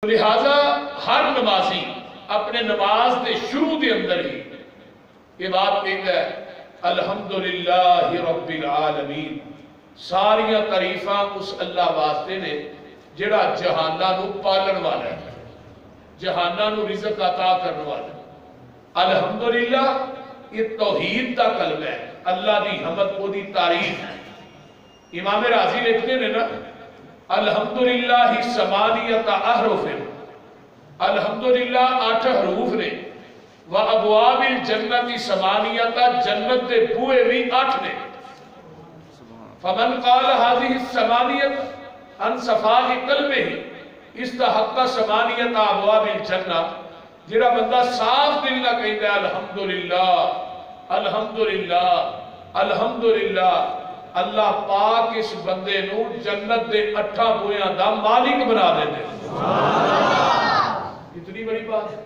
لہذا ہر نمازی اپنے نماز دے شروع دے اندر ہی یہ بات کہتا ہے الحمدللہ رب العالمین، ساریاں تعریفاں اس اللہ واسطے نے جڑا جہانہ نو پالن والا ہے، جہانہ نو رزق عطا کرنے والا ہے۔ الحمدللہ یہ توحید کا کلمہ ہے، اللہ دی حمد کو دی تعریف ہے۔ امام راضی لکھتے ہیں نا الحمدللہ ثمانیۃ احرف، الحمدللہ 8 حروف نے، وابواب الجنت ثمانیۃ، جنت دے بوئے بھی 8 نے۔ فمن قال هذه الثمانیۃ عن صفاء قلبہ استحق ثمانیۃ ابواب الجنہ، جڑا بندہ صاف دل نہ کہتا ہے الحمدللہ الحمدللہ الحمدللہ، اللہ پاک اس بندے نو جنت دے 8 بویاں دا مالک بنا دیتے ہیں۔ اتنی بڑی بات ہے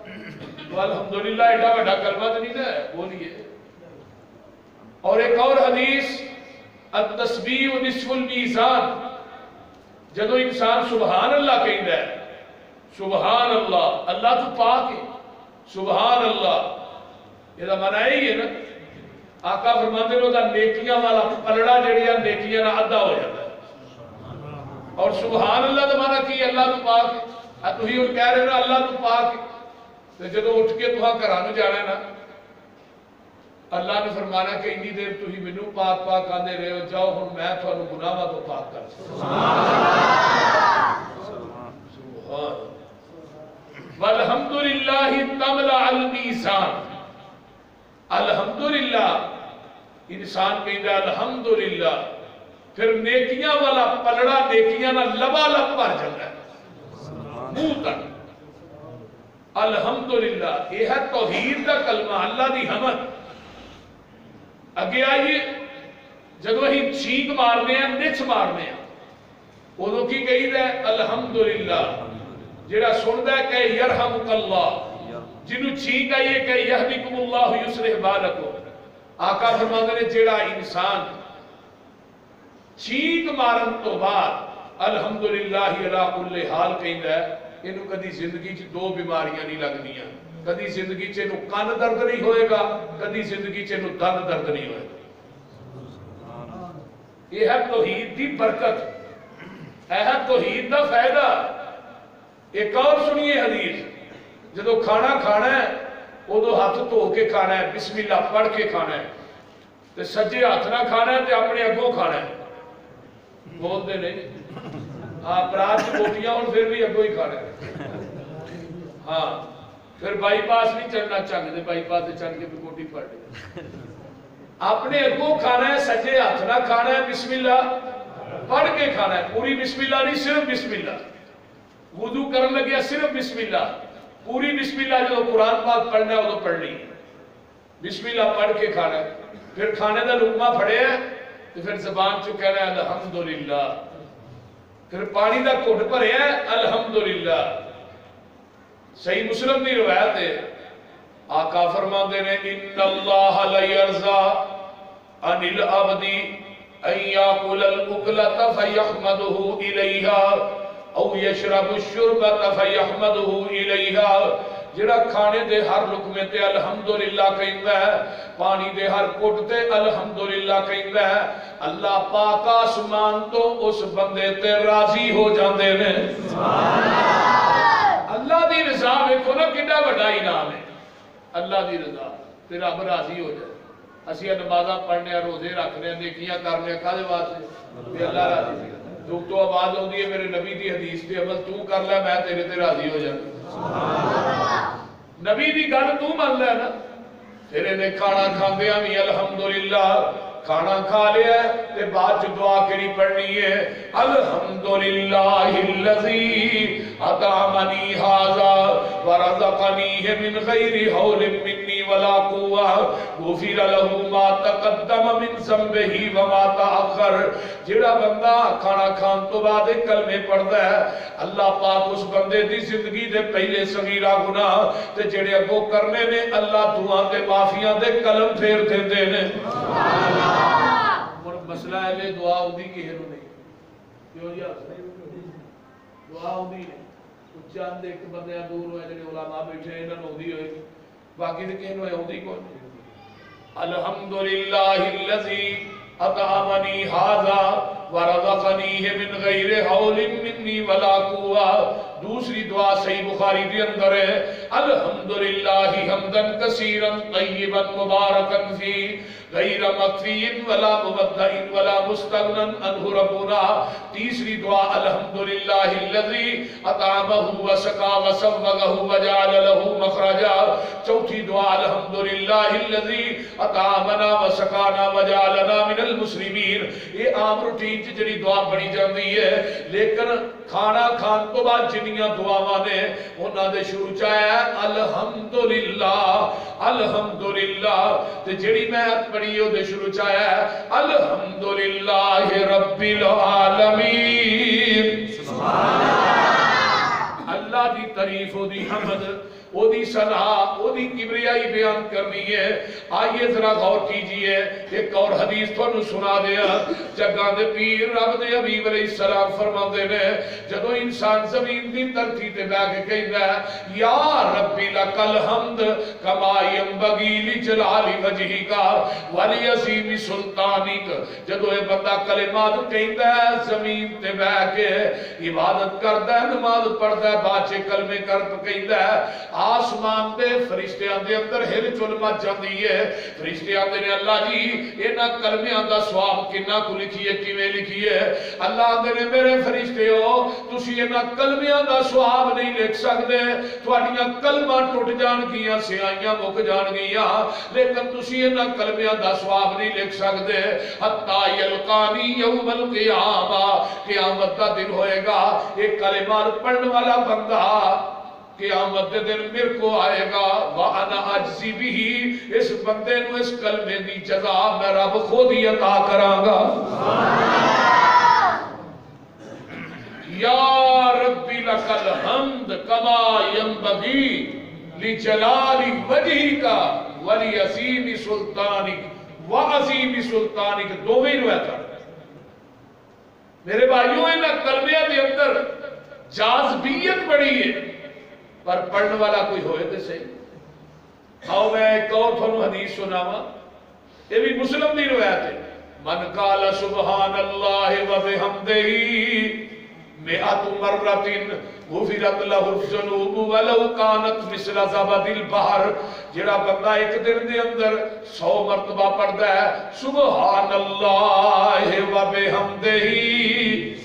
تو الحمدللہ ایڈا بڑا کلمہ تو نہیں ہے، بولیے۔ اور ایک اور حدیث التسبیح نصف المیزان، جدو انسان سبحان اللہ کہتا ہے سبحان اللہ، اللہ تو پاک ہے، سبحان اللہ، یہ معنی ہی ہے نا۔ آقا فرماتے ہیں نیکیاں والا پلڑا جڑیا نیکیاں نہ آدھا ہو جاتا ہے، اور سبحان اللہ تو معنی کی اللہ تو پاک ہے، تو ہی کہہ رہے نا اللہ تو پاک ہے۔ تو جدو اٹھ کے تو گھرانو جانا ہے نا، اللہ نے فرمانا کہ انی دیر تو ہی منو پاک پاک آنے رہے ہو، جاؤ ہن میں تو انہوں گناہ تو پاک کر سبحان والحمدللہ تملأ المیزان، الحمدللہ انسان کہتا ہے الحمدللہ، پھر نیکیاں والا پلڑا نیکیاں نہ لبا لب پر جاتا ہے منہ تک۔ الحمدللہ یہ ہے توحید کا کلمہ، اللہ دی حمد۔ اگے آئیے جدو ہی چھینک مارنے ہیں نچ مارنے ہیں ادو کی کہی ہے الحمدللہ، جڑا سندا ہے کہ یرحمک اللہ، جنہوں چھینک آئیے کہ یہدیکم اللہ یصلح بالکم۔ آقا فرماتے ہیں جڑا انسان چھینک مارن تو بعد الحمدللہ علی کل حال کہندا ہے، انہوں کدی زندگی چ 2 بیماریاں نہیں لگنیاں، کدی زندگی چ انہوں کان درد نہیں ہوئے گا، کدی زندگی چ انہوں دن درد نہیں ہوئے گا۔ یہ ہے توحید دی برکت، یہ ہے توحید دا فائدہ۔ ایک اور سنیے حدیث، جدو کھانا کھانا ہے ادو ہاتھ دھو کے کھانا ہے، بسم اللہ پڑھ کے کھانا ہے، تے سجے ہاتھ نہ کھانا ہے تے اپنے اگوں کھانا ہے، بولتے نہیں ہاں برات کی بوٹیاں ہوں پھر بھی اگوں ہی کھانا ہے۔ ہاں پھر بائی پاس نہیں چڑھنا چاہتے، بائی پاس سے چڑھ کے بھی بوٹی پڑھ لے، اپنے اگوں کھانا ہے، سجے ہاتھ نہ کھانا ہے، بسم اللہ پڑھ کے کھانا ہے، پوری بسم اللہ نہیں، صرف بسم اللہ۔ وضو کرن لگیا صرف بسم اللہ، پوری بسم اللہ جو قرآن پاک پڑھنا ہے وہ تو پڑھ لی، بسم اللہ پڑھ کے کھانا ہے۔ پھر کھانے دا لقمہ پھڑے ہے تو پھر زبان چو کہنا ہے الحمدللہ، پھر پانی دا گھٹ بھرے ہے الحمدللہ۔ صحیح مسلم کی روایت ہے، آقا فرماتے ہیں ان اللہ لیرضی عن العبد ان یاکل الاکلۃ فیحمدہ الیہا او یشرب الشربۃ فیحمدہ الیہا، جڑا کھانے دے ہر لقمے تے الحمدللہ کہندا ہے، پانی دے ہر گھٹ تے الحمدللہ کہندا ہے، اللہ پاک آسمان تو اس بندے تے راضی ہو جاندے نے۔ اللہ دی رضا ویکھو نا کڈا بڑا انعام ہے، اللہ دی رضا تے رب راضی ہو جائے۔ اسی نمازاں پڑھنے، روزے رکھنے، نیکیاں کرنے کدے واسطے؟ تے اللہ راضی ہے۔ دکھ تو آواز ہوندی ہے میرے نبی دی حدیث تے عمل تو کر لے میں تیرے تے راضی ہو جانا۔ نبی دی گل تو مان لے نا، تیرے نے کھانا کھاندیاں بھی الحمدللہ، کھانا کھا لیا تے بعد دعا کیڑی پڑھنی ہے الحمدللہ الذی اطعمنی ھذا ورزقنی من غیر حول منی ولا قوہ غفر له ما تقدم من ذنبہ وما تاخر۔ جڑا بندہ کھانا کھان تو بعد کلمے پڑھدا ہے، اللہ پاک اس بندے دی زندگی دے پہلے صغیرہ گناہ تے جڑے اگوں کرنے نے اللہ دعا تے معافیاں دے قلم پھیر دیندے نے۔ مسئلہ ہے دعا ہوندی کسے نوں نہیں، کیوں جی دعا ہوندی نہیں، چند ایک بندے دور ہوئے جڑے علماء بیٹھے انہاں نوں ہوندی ہوئے باقی تے کہے نوں ہوندی کوئی الحمدللہ الذی اطعمنی ھذا ورزقنیہ من غیر حول منی ولا قوہ. دوسری دعا صحیح بخاری کے اندر ہے الحمدللہ حمدا کثیرا طیبا مبارکا فی غیر مکفی ولا مبدع ولا مستغنا عنہ ربنا. تیسری دعا الحمدللہ الذی اطعمہ وسقا وسوغہ وجعل لہ مخرجا. چوتھی دعا الحمدللہ الذی اطعمنا وسقانا وجعلنا من المسلمین. یہ عام روٹین چ جڑی دعا پڑھی جاندی ہے لیکن کھانا کھان تو بعد جنیاں دعاواں نے انہاں دے شروع چ ہے الحمدللہ الحمدللہ تے جڑی میں پڑھی او دے شروع چ ہے الحمدللہ رب العالمین. سبحان اللہ. اللہ دی تعریف او دی حمد او دی ثنا او دی کبریائی بیان کرنی ہے. آئیے ذرا غور کیجئے ایک اور حدیث تو انہوں سنا دیا. جگہ دے پیر رب دے حبیب علیہ السلام فرما دے نے جدو انسان زمین دی دھرتی تے بیٹھ کے کہندا ہے یا ربی لک الحمد کما ینبغی لجلال وجہک ولیعظیم سلطانک. جدو یہ بندہ کلمات کہندا ہے زمین تے بیٹھ کے عبادت کردا ہے نماز پڑھدا ہے باچے کلمے کر کہندا ہے آسمان دے فرشتیاں دے اندر ہل چل مچ جاندی ہے. فرشتے آندے نے اللہ جی انہاں کلمیاں دا ثواب کنا کو لکھیے کیویں لکھیے. اللہ آندے نے میرے فرشتیو تسی انہاں کلمیاں دا ثواب نہیں لکھ سکدے تہاڈیاں کلماں ٹوٹ جان گیاں سیائیاں مک جان گیاں لیکن تسی انہاں کلمیاں دا ثواب نہیں لکھ سکدے حتی یلقانی یوم القیامہ. قیامت دا دن ہوئے گا ایک کلمات پڑھنے والا بندہ قیامت دے دن میرے کو آئے گا وَأَنَا أَجْزِي بِهِ. اس بندے نو اس کلمے دی جزا میں رب خود ہی عطا کراں گا. یا ربی لک الحمد کما ینبغی لجلال وجہک ولیعظیم سلطانک وعظیم سلطانک. دوویں روایت میرے بھائیوں انہاں کلمیاں دے اندر جاذبیت بڑی ہے پر پڑھنے والا کوئی ہوئے تو صحیح. آؤ میں ایک اور تھانوں حدیث سناواں یہ بھی مسلم دی روایت ہے من قال سبحان اللہ و بحمدہ مئۃ مرۃ غفرت لہ الذنوب ولو کانت مثل زبد البحر. جڑا بندہ ایک دن دے اندر 100 مرتبہ پڑھدا ہے سبحان اللہ و بحمدہ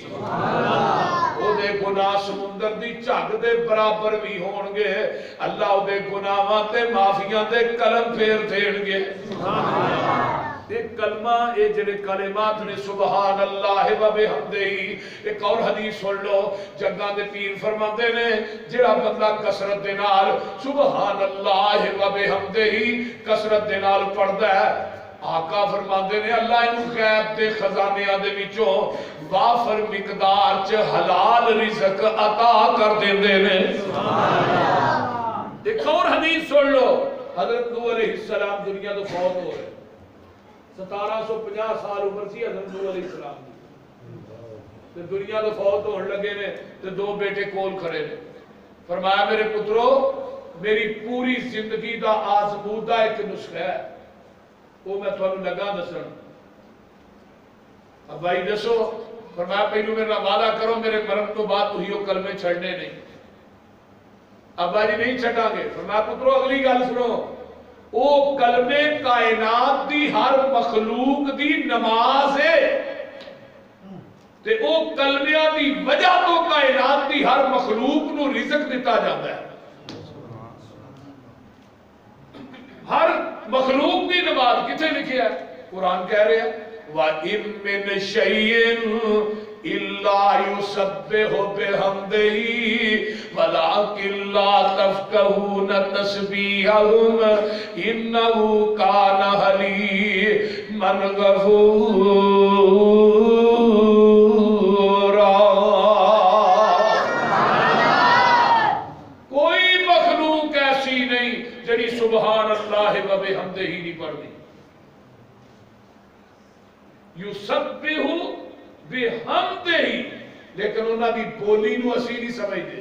سبحان اللہ دے گناہ سمندر دی جھگ دے برابر بھی ہون گے. اللہ دے گناہاں تے معافیاں دے قلم پھیر دین گے. سبحان اللہ. ایک کلمہ اے جڑے کلمات نے سبحان اللہ و بحمدہ. ایک اور حدیث سن لو جگہ دے پیر فرماتے نے جڑا بندہ کثرت دے نال سبحان اللہ و بحمدہ کثرت دے نال پڑھدا ہے آقا فرماندے نے اللہ انہوں غیب دے خزانیاں دے وچوں وافر مقدار چ حلال رزق عطا کر دیندے نے. ایک اور حدیث سن لو حضرت نوح علیہ السلام دنیا تو فوت ہو رہے 1750 سال عمر سی حضرت نوح علیہ السلام تے دنیا تو فوت ہونے لگے نے تے 2 بیٹے کول کھڑے نے. فرمایا میرے پترو میری پوری زندگی دا آزمودہ ایک نسخہ ہے وہ میں تھانوں لگا دسن. اب بھائی دسو فرمایا پہلو میرا وعدہ کرو میرے مرن تو بعد وہی وہ کلمے چھڑنے نہیں. ابا جی نہیں چھٹا گے. فرمایا پترو اگلی گل سنو وہ کلمے کائنات دی ہر مخلوق دی نماز ہے تے وہ کلمیاں دی وجہ تو کائنات دی ہر مخلوق نو رزق دیتا جاتا ہے. ہر مخلوق دی نماز کتے لکھیا ہے قرآن کہہ رہے ہیں وَإِن مِّن شَيْءٍ إِلَّا يُسَبِّحُ بِحَمْدِهِ وَلَٰكِن لَّا تَفْقَهُونَ تَسْبِيحَهُمْ إِنَّهُ كَانَ حَلِيمًا غَفُورًا. کوئی مخلوق ایسی نہیں جڑی سبحان اللہ و بحمدہ ہی نہیں پڑھ دی. یسبح بحمدہ لیکن انہاں دی بولی نو اسی نہیں سمجھدے.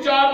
4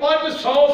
500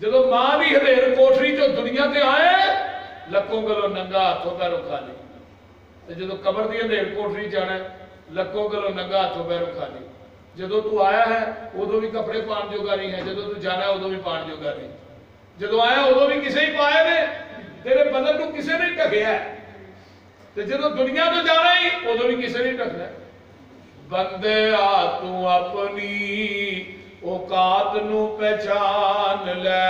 جدو ماں بھی ہدیر کوٹری جو دنیا تے آئے لکوں گلو ننگا ہاتھوں پیروں خالی، جدو قبر دی ہدیر کوٹری جانا ہے لکوں گلو ننگا ہاتھوں پیروں خالی، جدو تو آیا ہے ادو بھی کپڑے پان جوگا نہیں ہے، جدو تو جانا ہے ادو بھی پان جوگا نہیں، جدو آیا ادو بھی کسے ہی پائے نے، تیرے بدن کو کسے نہیں ٹکیا ہے، جدو دنیا تو جانا ہی ادو بھی کسے نہیں ٹکنا ہے۔ بندے آ تو اپنی اوقات نو پہچان لے،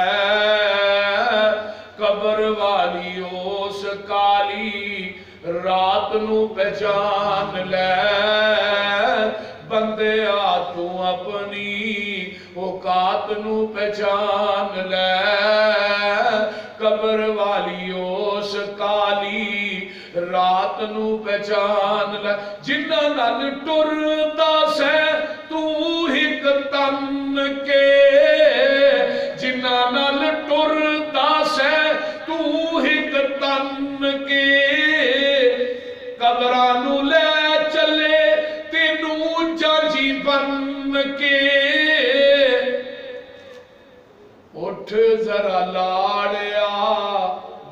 قبر والی اس کالی رات نو پہچان لے، بندے آ تو اپنی اوقات نو پہچان لے، قبر والی اس کالی رات نو پہچان لے، جنہ نال ٹردا سہ تو ہک تن کے، جنہ نال ٹردا سہ تو ہک تن کے، قبرانو لے چلے تینوں جاجی بن کے، اٹھ ذرا لاڑیا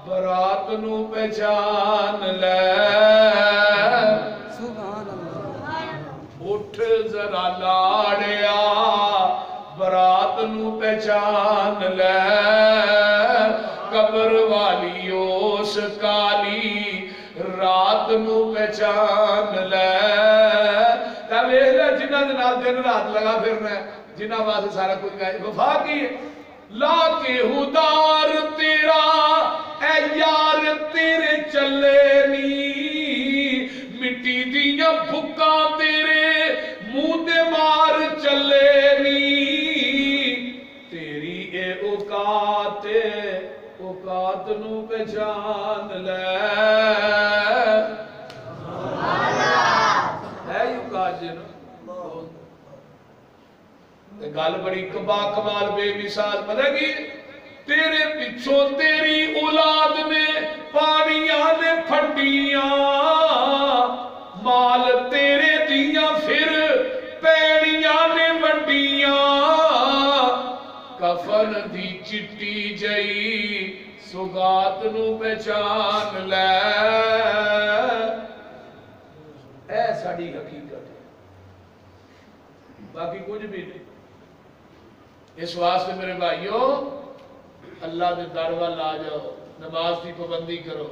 برات نو پہچان لے، اٹھ ذرا لاڑیا برات نو پہچان لے، قبر والی اس کالی رات نو پہچان لے۔ جنہ دن رات لگا پھرنا ہے، جنہ واسطے سارا کچھ گائے وفا کی لا کے ہدار تیرا اے یار تیرے چلے نی، مٹی دیاں بھکاں تیرے منہ دے مار چلے نی، تیری اے اوقات نو پہچان لے، ہے یہ اوقات جنہوں گل بڑی کبا کمال بے مثال پتہ کی، تیرے پچھوں تیری اولاد نے پانیاں نے پھٹیاں، مال تیرے دیاں پھر پیڑیاں نے وڈیاں، کفن دی چٹی جئی سگات نو پہچان لے، اے ساڑی حقیقت ہے، باقی کچھ بھی نہیں۔ اس واسطے میرے بھائیوں اللہ دے در وال آ جاؤ، نماز کی پابندی کرو،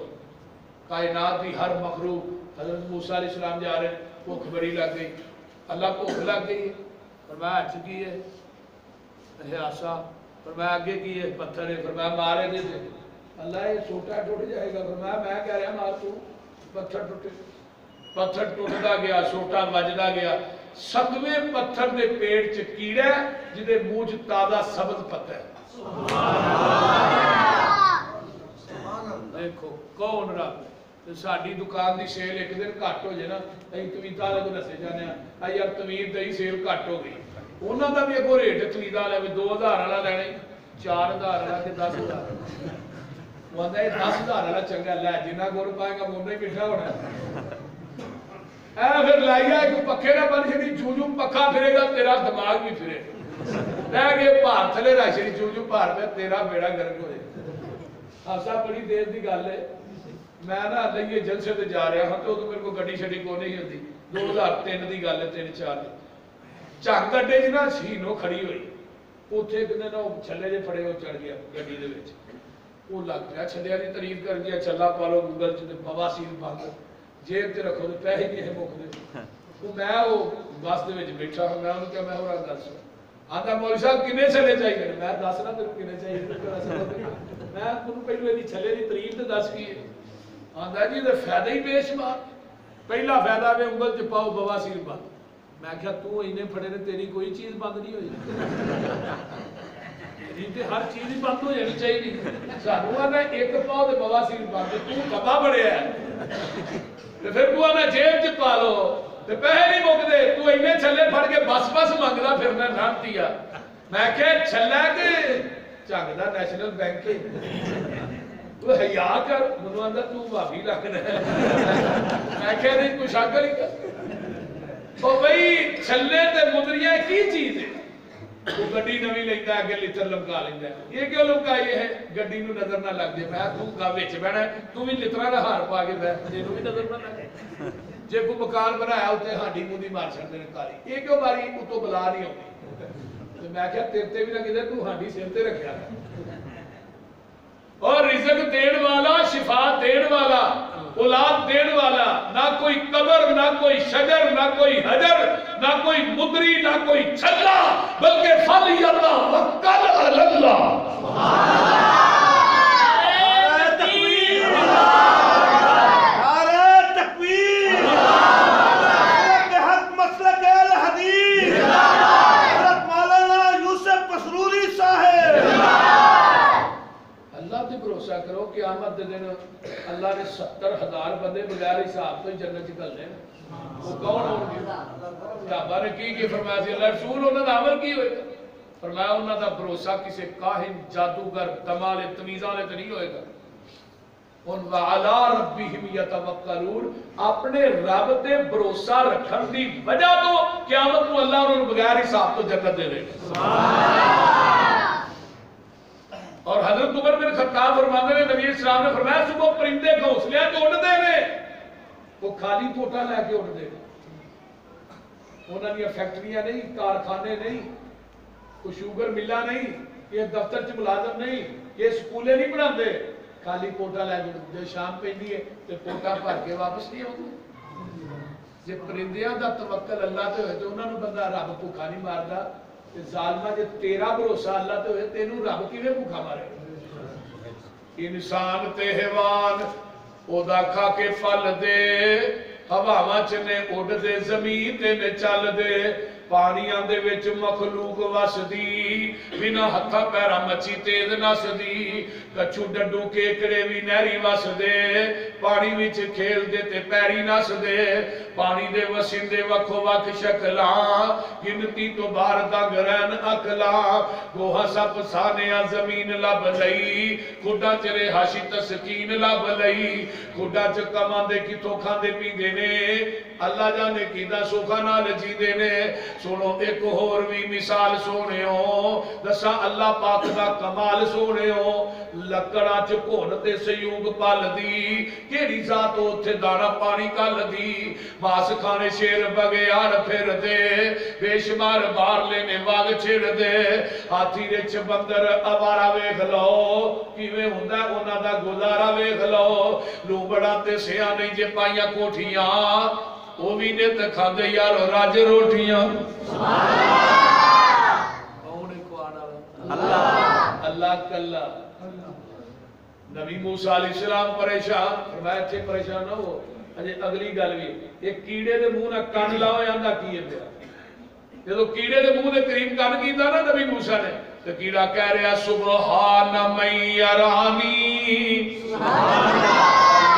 کائنات کی ہر مخلوق، حضرت موسیٰ علیہ السلام جا رہے ہیں، بھوک بڑی لگ گئی، اللہ بھوک لگ گئی، فرمایا ہاتھ کی ہے آسا، فرمایا آگے کی ہے پتھر ہے، فرمایا مارے دے دے، اللہ یہ سوٹا ٹوٹ جائے گا، فرمایا میں کہہ رہا مار تو، پتھر ٹوٹے، پتھر ٹوٹتا گیا، سوٹا بجدا گیا، 7ویں پتھر دے پیٹ چ کیڑا ہے جدے منہ چ تازہ سبز پتہ ہے۔ دیکھو کون رب، ساڈی دکان دی سیل ایک دن گھٹ ہو جائے نا، ایں تویتا والے کو دسے جانے ہیں یار توید دی سیل گھٹ ہو گئی، انہاں دا بھی اگوں ریٹ تویتا والے بھی 2000 والا لینا ہی 4000 والا کہ 10000، وہ آندا ہے 10000 والا چنگا لے، جنہ گل پائے گا منہ ہی میٹھا ہونا ہے۔ اے پھر لائیا ایک پکھے نہ بن چھڑی، جو جو پکھا پھرے گا تیرا دماغ بھی پھرے گا، رہ گئے بھار تھلے رہ چھڑی، جو جو بھار پہ تیرا بیڑا گرک ہوئے۔ ہاسا بڑی دیر دی گل ہے، میں نہ لئیے جلسے تے جا رہا ہوں تو میرے کو گڈی شڈی کو نہیں ہوتی، 2003 دی گل ہے، 3-4 دی چاک گڈے جنا سینو کھڑی ہوئی، اوتھے ایک دن وہ چھلے جے پھڑے وہ چڑھ گیا گڈی دے وچ، وہ لگ پیا چھلیا دی تعریف کر گیا، چلا پالو گوگل چ بواسیر بند، جیب تے رکھو تے پیسے نہیں ہے مکدے، وہ میں وہ بس دے وچ بیٹھا ہوں، میں انہوں کہا میں ہو رہا دس آندا مولوی صاحب کنے چھلے چاہیے، میں دس نہ تیرے کنے چاہیے، میں تینوں پہلو یہ چھلے دی تعریف تے دس کی ہے، آندا جی تے فائدہ ہی بے شمار، پہلا فائدہ میں انگل چ پاؤ بواسیر بند، میں کہا تو اینے پھڑے نے تیری کوئی چیز بند نہیں ہوئی، تے ہر چیز ہی بند ہو جانی چاہیے، سانوں آندا ایک پاؤ تے بواسیر بند، تو کبا بڑے ہے، تے پھر تو آندا جیب چ پا لو تے پیسے نہیں مکدے، تو اینے چھلے پھڑ کے بس بس منگدا پھرنا نامتی آ، میں کہ چھلا کہ چنگ دا نیشنل بینک ہے، تو حیا کر، منوں آندا تو بھابی لگدا ہے، میں کہ نہیں کوئی شکل ہی کر، تو بھئی چھلے تے مدریاں کی چیز ہے، وہ گڈی نویں لیتا ہے کہ لتر لمکا لیتا ہے. یہ کیوں لمکائی ہے؟ گڈی نو نظر نہ لگ جائے. میں تو گا وچ بہنا ہے تو بھی لتراں دا ہار پا کے بیٹھ جے نو بھی نظر نہ لگے. جے کوئی مکان بنایا اوتے ہاڈی مودی مار چھڑدے نے کالی. یہ کیوں ماری؟ اتوں بلا نہیں آتی. تے میں کہیا تیرے تے بھی نہ کدے تو ہاڈی سر تے رکھیا. اور رزق دین والا، شفا دین والا، اولاد دین والا، نہ کوئی قبر، نہ کوئی شجر، نہ کوئی حجر، نہ کوئی مدری، نہ کوئی چھلا، بلکہ فَلْيَتَوَکَّلْ عَلَى اللَّهِ. کرو قیامت دے دن اللہ نے 70,000 بندے بغیر حساب تو جنت چ گھلنے. وہ کون ہوں گے؟ صحابہ نے کی فرمایا سی اللہ رسول انہاں دا عمل کی ہوئے گا؟ فرمایا انہاں دا بھروسہ کسی کاہن، جادوگر، دمال تمیزاں والے تے نہیں ہوئے گا. ان وعلی ربہم یتوکلون، اپنے رب تے بھروسہ رکھن دی وجہ تو قیامت کو اللہ انہوں نے بغیر حساب تو جنت دے دے گا. سبحان. اور حضرت عمر بن خطاب فرماتے ہیں نبی اسلام نے فرمایا صبح پرندے گھونسلے جو اڑتے ہیں وہ خالی ٹوٹا لے کے اڑتے ہیں. انہوں نے فیکٹریاں نہیں، کارخانے نہیں، کوئی شوگر ملا نہیں، یہ دفتر چ ملازم نہیں، یہ سکولے نہیں پڑھاتے. خالی پوٹا لے کے جو شام پہنی ہے تو پوٹا بھر کے واپس نہیں آتے. جی پرندیاں دا توکل اللہ تے ہوئے تو انہوں نے بندہ رب بھوکا نہیں مارتا. ظالمہ جے تیرا بھروسہ اللہ تے ہوئے تینوں رب کیویں بھوکا مارے؟ انسان تے حیوان او دا کھا کے پھل دے، ہواواں چ نے اڑ دے، زمین تے نے چل دے، پانیاں دے وچ مخلوق وسدی، بنا ہتھاں پیراں مچھی تیز نسدی، کچھو ڈڈو کیکڑے بھی نہری وسدے، پانی وچ کھیل دے تے پیری نسدے، پانی دے وسندے وکھو وکھ شکلاں، گنتی تو باہر دنگ رہن اکلاں، گوہا سپ سانیاں زمین لب لئی، کھڈاں چ رہائشی تسکین لب لئی، کھڈاں چ کماں دے کتھوں کھاندے پیندے نے، اللہ جانے کیدا سوکھا نال جیندے نے. سنو ایک اور بھی مثال سونے ہو دسا اللہ پاک دا کمال سونے ہو. لکڑا چ گھن تے سیوگ پل دی، کیڑی ذات اوتھے دانا پانی کل دی، ماس کھانے شیر بگیار پھر دے، بے شمار بار لینے واگ چھڑ دے، ہاتھی رچ بندر اوارا ویکھ لو کیویں ہوندا انہاں دا گزارا ویکھ لو. لوبڑا تے سیاں نہیں جے پائیاں کوٹھیاں، وہ بھی نے تے کھاندے یارو راج روٹیاں. اللہ اللہ کلا. نبی موسیٰ علیہ السلام پریشان، فرمایا تھے پریشان نہ ہو، اجے اگلی گل بھی ایک کیڑے دے منہ نہ کان لاؤ آندا کی ہے پیا. جدو کیڑے دے منہ دے قریب کان کیتا نا نبی موسیٰ نے تو کیڑا کہہ رہا سبحان من یرانی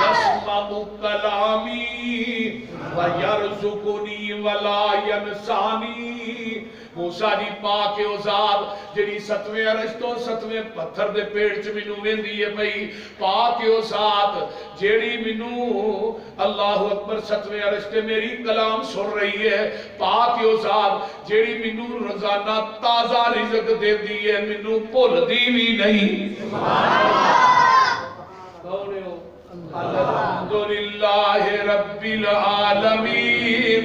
یسمع کلامی وَيَرْزُقُنِي وَلَا يَنْسَانِي. موسیٰ جی پاک او ذات جڑی ستویں عرش تو ستویں پتھر دے پیڑ چ مینوں ویندی ہے پئی، پاک او ذات جڑی مینوں اللہ اکبر ستویں عرش تے میری کلام سن رہی ہے، پاک او ذات جڑی مینوں روزانہ تازہ رزق دیندی ہے، مینوں بھلدی بھی نہیں. سبحان اللہ. کون ہے الحمدللہ رب العالمین.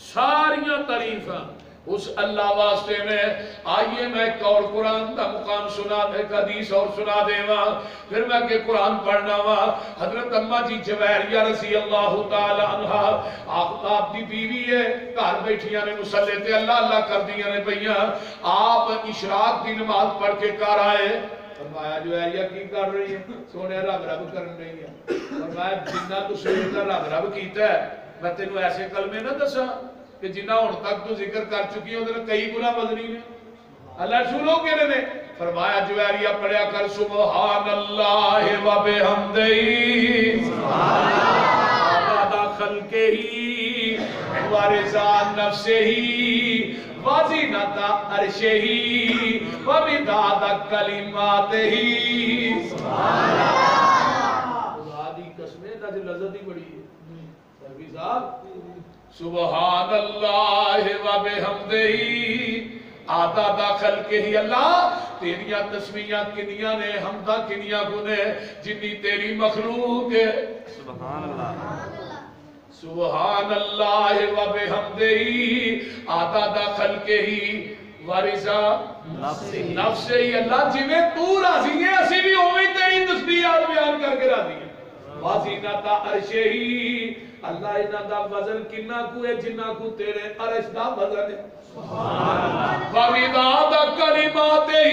ساریاں تعریفاں اس اللہ واسطے میں. آئیے میں ایک اور قرآن کا مقام سنا دے، ایک حدیث اور سنا دے وا، پھر میں کہ قرآن پڑھنا وا. حضرت اماں جی جویریہ رضی اللہ تعالی عنہ آپ دی بیوی ہے، گھر بیٹھیاں نے مصلی تے اللہ اللہ کر دیاں نے پئیاں. آپ اشراق دی نماز پڑھ کے گھر آئے، فرمایا جویریہ کی کر رہی ہے؟ سونے رب رب کرن رہی ہے. فرمایا جنہ تو سونے رب رب کیتا ہے میں تینوں ایسے کلمے نہ دسا کہ جنہ ہن تک تو ذکر کر چکی ہوں تو کئی گنا وزنی نے. اللہ رسولوں کے نے فرمایا جویریہ پڑھیا کر سبحان اللہ و بحمدہ سبحان اللہ عدد خلقہ و رضا نفسہ وزنۃ عرشہ و مداد کلماتہ. سبحان اللہ. خدا دی قسمیں دا لذت ہی بڑی ہے. نبی صاحب سبحان اللہ و بحمدہی آداد خلقہ ہی اللہ تیریاں تسبیحاں کنیاں نے حمدہ کنیاں گنے جنی تیری مخلوق ہے سبحان اللہ سبحان اللہ و بحمدہی آداد خلقہ ہی ورزا نفس ہی اللہ جی میں تو راضی ہے اسی بھی ہوئی تیری تسبیحات بیان کر کے راضی ہے وزینتا عرش ہی اللہ انہاں دا وزن کنا کو ہے جنہ کو تیرے عرش دا وزن ہے وَمِدَادَ كَلِمَاتِهِ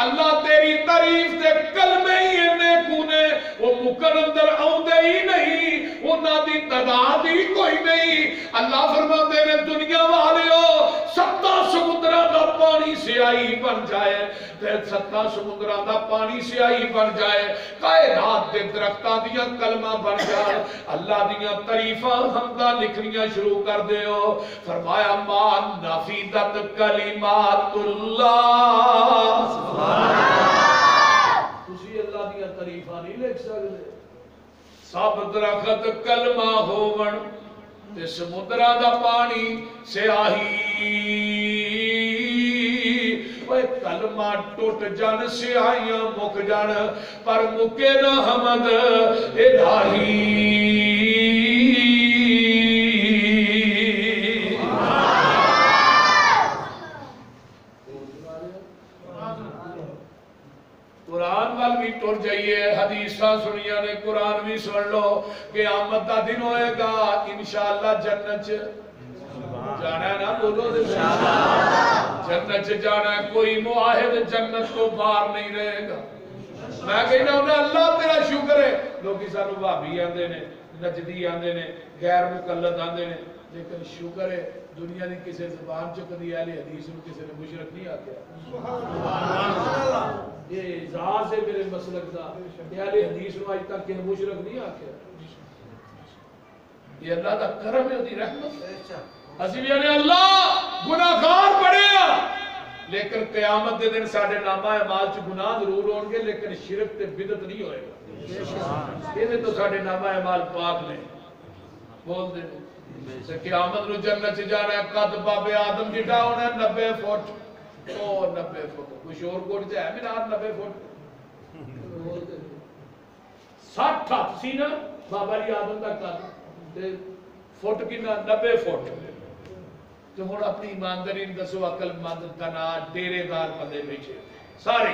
اللہ تیری تعریف دے کلمے ہی انہیں کونے وہ مکر اندر آؤندے ہی نہیں انہاں دی تعداد ہی کوئی نہیں اللہ فرماتے ہیں دنیا والے ہو 7 سمندراں دا پانی سیاہی بن جائے 7 سمندراں دا پانی سیاہی بن جائے کائنات دے درختاں دیاں کلمہ بن جائے اللہ دیاں تعریفاں حمداں لکھنیاں شروع کر دے ہو فرمایا مان نفیدت کلمات اللہ تسی اللہ دیاں تعریفاں نہیں لکھ سکتے سب درخت کلمہ ہوون تے سمندراں دا پانی سیاہی وہ کلمہ ٹوٹ جان سیاہیاں مک جان پر مکے نہ حمد الہی قرآن وال بھی ٹر جائیے حدیثاں سنیا نے قرآن بھی سن لو قیامت دا دن ہوئے گا انشاءاللہ جنت جانا ہے نا بولو جنت جانا ہے کوئی معاہد جنت کو باہر نہیں رہے گا میں کہنا انہیں اللہ تیرا شکر ہے لوگی سانو بھابی آندے نے نجدی آندے نے غیر مقلد آندے نے لیکن شکر ہے دنیا دی کسی زبان چکدی اہل حدیث نو کسی نے مشرک نہیں آکھیا یہ اعزاز ہے میرے مسلک دا اہل حدیث نو اج تک کہ مشرک نہیں آکھیا یہ اللہ دا کرم ہے دی رحمت اسی بھی نے اللہ گناہگار پڑے لیکن قیامت دے دن ساڈے نامہ اعمال چ گناہ ضرور ہون گے لیکن شرک تے بدعت نہیں ہوئے گا یہ تو ساڈے نامہ اعمال پاک نے بول دے تے قیامت نو جنت چ جانا ہے قد باب آدم جڑا ہونا 90 فٹ او 90 فٹ کوئی اور کوٹ تے ہے مینار 90 فٹ بول دے 60 ہاتھ سی نا بابا جی آدم دا قد تے فٹ کنا 90 فٹ تو ہوں اپنی ایمانداری دسو عقل مند تنا ڈیرے دار بندے بیٹھے سارے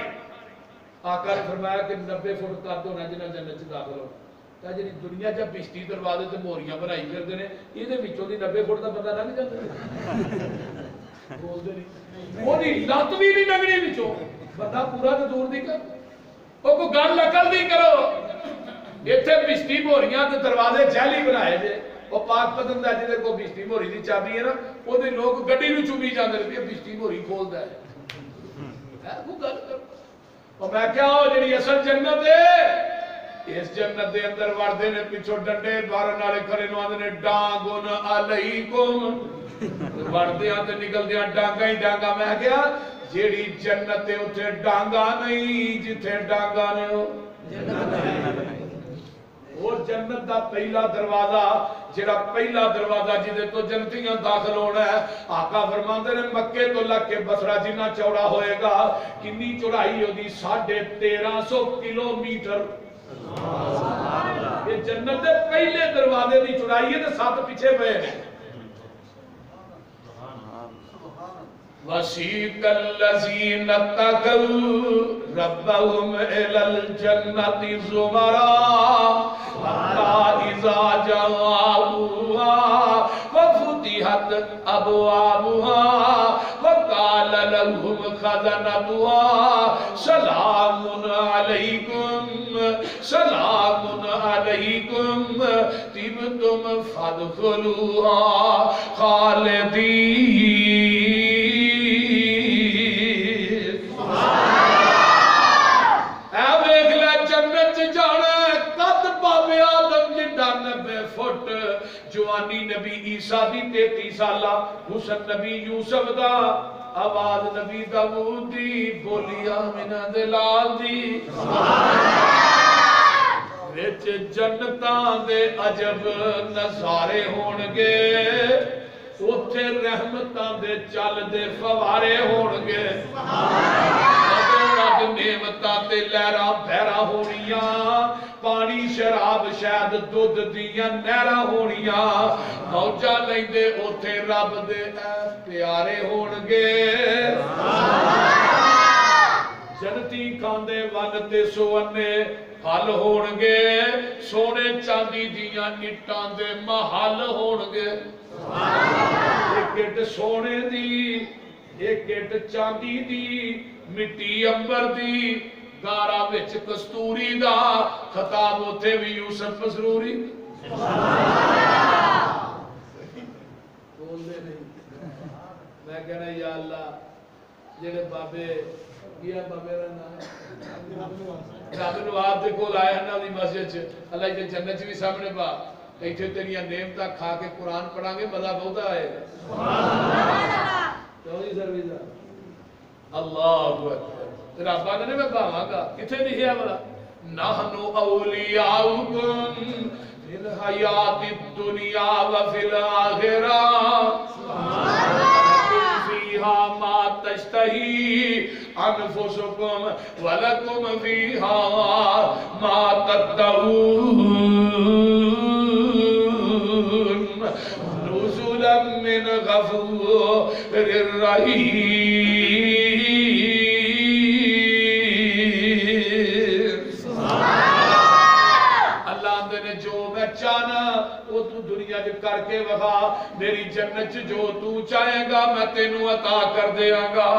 آقا نے فرمایا کہ 90 فٹ قد ہونا جنہ جنت چ داخل ہونا جی دنیا جب بشتی دروازے تے موریاں بنائی کرتے ہیں یہ وچوں دی 90 فٹ کا بندہ لنگ جاتا بولتے نہیں وہ لت بھی نہیں لگنی وچوں بندہ پورا تو دور نہیں کر وہ کوئی گل عقل نہیں کرو اتنے بشتی موریاں تے دروازے جعلی بنائے جے وہ پاک پتن دا جے کو بشتی موری دی چابی ہے نا وہ دے لوگ گڈی نو چومی جاندے نے بشتی موری کھولدا ہے کوئی گل کر اور میں کیا ہو جڑی اصل جنت ہے اس جنت دے اندر وردے نے پیچھے ڈنڈے مارن والے کھڑے نو آندے نے ڈانگن علیکم وردیاں تے نکلدیاں ڈانگاں ہی ڈانگاں میں کیا جیڑی جنت ہے اوتھے ڈانگاں نہیں جتھے ڈانگاں نے ہو اور جنت دا پہلا دروازہ جڑا پہلا دروازہ جدے تو جنتیاں داخل ہونا ہے آقا فرماندے نے مکے تو لگ کے بصرہ جنہ چوڑا ہوئے گا کنی چوڑائی ہوگی 1350 کلومیٹر یہ جنت دے پہلے دروازے دی چوڑائی ہے تے 7 پیچھے پے ہیں وَسِيقَ الَّذِينَ اتَّقَوْا رَبَّهُمْ إِلَى الْجَنَّةِ زُمَرًا حَتَّى إِذَا جَاءُوهَا وَفُتِحَتْ أَبْوَابُهَا وَقَالَ لَهُمْ خَزَنَتُهَا سَلَامٌ عَلَيْكُمْ طِبْتُمْ فَادْخُلُوهَا خَالِدِينَ جوانی نبی عیسیٰ دی 33 سالہ حسن نبی یوسف دا آواز نبی داؤد دی بولی آمنہ دلال دی وچ جنتاں دے عجب نظارے ہونگے اوتھے رحمتاں دے چل دے فوارے ہونگے رب نعمتاں تے لہراں بہراں ہونیاں پانی شراب شاید دودھ دیاں نہراں ہونیاں موجاں لیندے اوتھے رب دے اے پیارے ہونگے جنتی کھاندے ون تے سونے پھل ہونگے سونے چاندی دیاں اٹاں دے محل ہونگے ایک اٹ سونے دی ایک اٹ چاندی دی مٹی امبر دی گارا وچ کستوری دا خطاب ہوتے بھی یوسف مسروری بول دے نہیں میں کہنا یا اللہ جڑے بابے یہ بابے دا نام رب نواب دے کول آئے ہیں دی مسجد چ اللہ جے جنت بھی سامنے پا ایتھے تیریاں نعمتاں کھا کے قرآن پڑھا گے مزہ بہت آئے اللہ اکبر رب آگے میں باواں گا کتھے لکھیا والا نحنو اولیاؤکم فی الحیات الدنیا وفی الآخرہ فیہا ما تشتہی انفسکم ولکم فیہا ما تدعون نزلا من غفور الرحیم چانا وہ تو دنیا جو کر کے وغا میری جنت جو تو چاہے گا میں تینوں عطا کر دیا گا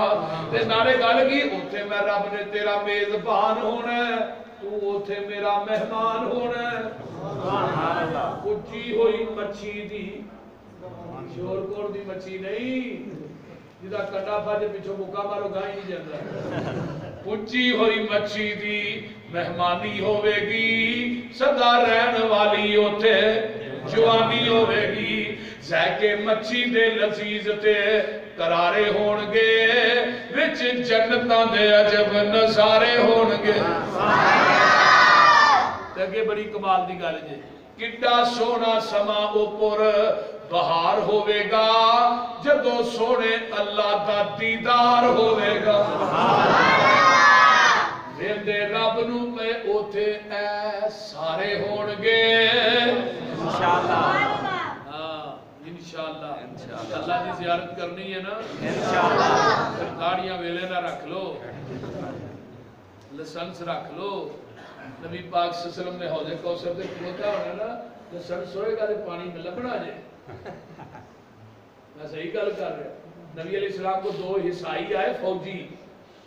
تے نارے گل کی اوتھے میں رب نے تیرا میزبان ہونا ہے تو اوتھے میرا مہمان ہونا ہے اچھی ہوئی مچھی دی شور کور دی مچھی نہیں جدا کٹا پھاجے پیچھو مکا مارو گائی نہیں جاندہ اچھی ہوئی مچھی دی مہمانی ہوئے گی صدا رہن والی ہوتے جوانی ہوئے گی زیکے مچھی دے لذیذ تے قرارے ہونگے وچ جنتاں دے عجب نظارے ہونگے تاکہ بڑی کمال دی گالے جے کڈا سونا سما اوپر بہار ہوئے گا جدو سونے اللہ دا دیدار ہوئے گا ویندے رب نو میں اوتھے اے سارے ہونگے انشاءاللہ انشاءاللہ اللہ دی زیارت کرنی ہے نا انشاءاللہ داڑیاں ویلے نہ رکھ لو لسنس رکھ لو نبی پاک صلی اللہ علیہ وسلم نے حوض کوثر دے کھلوتا ہونا نا لسنس ہوئے گا دے پانی میں لبنا جائے میں صحیح گل کر رہا نبی علیہ السلام کو دو حسائی آئے فوجی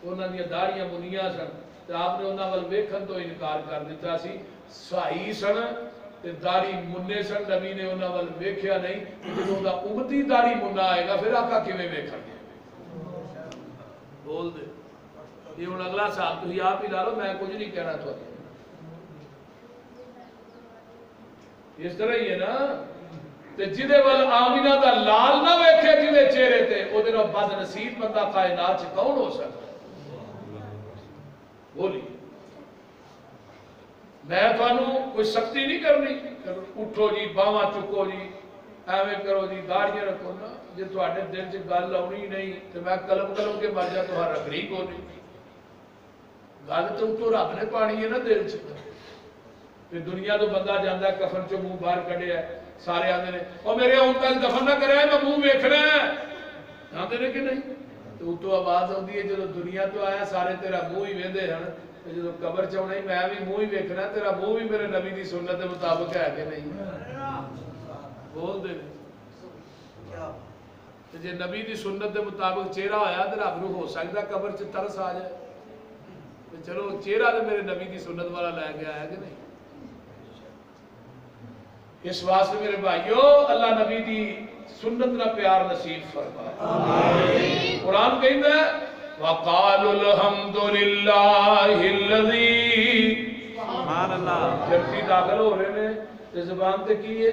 انہوں نے داڑیاں منیاں سن تو آپ نے انہوں نے ویکھن تو انکار کر دیتا سی سائی سن تے داڑی مننے سن نبی نے انہوں نے ویکھیا نہیں جب انہوں نے امتی داڑی مننا آئے گا پھر آقا کیویں ویکھن گے بول دے یہ ان اگلا صاحب تو ہی آپ ہی لالو میں کچھ نہیں کہنا تو اس طرح ہی ہے نا تے جدے وال آمینہ دا لال نہ ویکھے جدے چہرے تے او دے نو بد نصیب بندہ کائنات سے کون ہو سکتا بولی میں تو انہوں کوئی سختی نہیں کرنی اٹھو جی باواں چکو جی ایویں کرو جی داڑیاں رکھو نا جے تواڈے دل چ گل آونی نہیں تے میں قلم کے مر جا تو رکھنی کو نہیں گل تو اتو رب نے پانی ہے نا دل چ دنیا تو بندہ جاندہ ہے کفن چو منہ باہر کڑے ہے سارے آدھے نے اور میرے ہوں تک دفن نہ کرے میں منہ ویکھنا ہے آدھے نے کہ نہیں تو اتو آواز ہوتی ہے جو دنیا تو آیا سارے تیرا منہ ہی ویندے ہیں جو قبر چاہو نہیں میں بھی منہ ہی ویکھنا ہے تیرا منہ بھی میرے نبی دی سنت کے مطابق ہے کہ نہیں بول دے جے نبی دی سنت کے مطابق چہرہ آیا تو رب نو ہو سکتا قبر چ ترس آ جائے چلو چہرہ تو میرے نبی دی سنت والا لے کے آیا کہ نہیں اس واسطے میرے بھائیو اللہ نبی دی سنت نہ پیار نصیب فرمائے قرآن کہتا ہے وَقَالُوا الْحَمْدُ لِلَّهِ الَّذِي سبحان اللہ جب داخل ہو رہے ہیں تو زبان تے کی ہے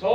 100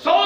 100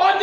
5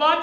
5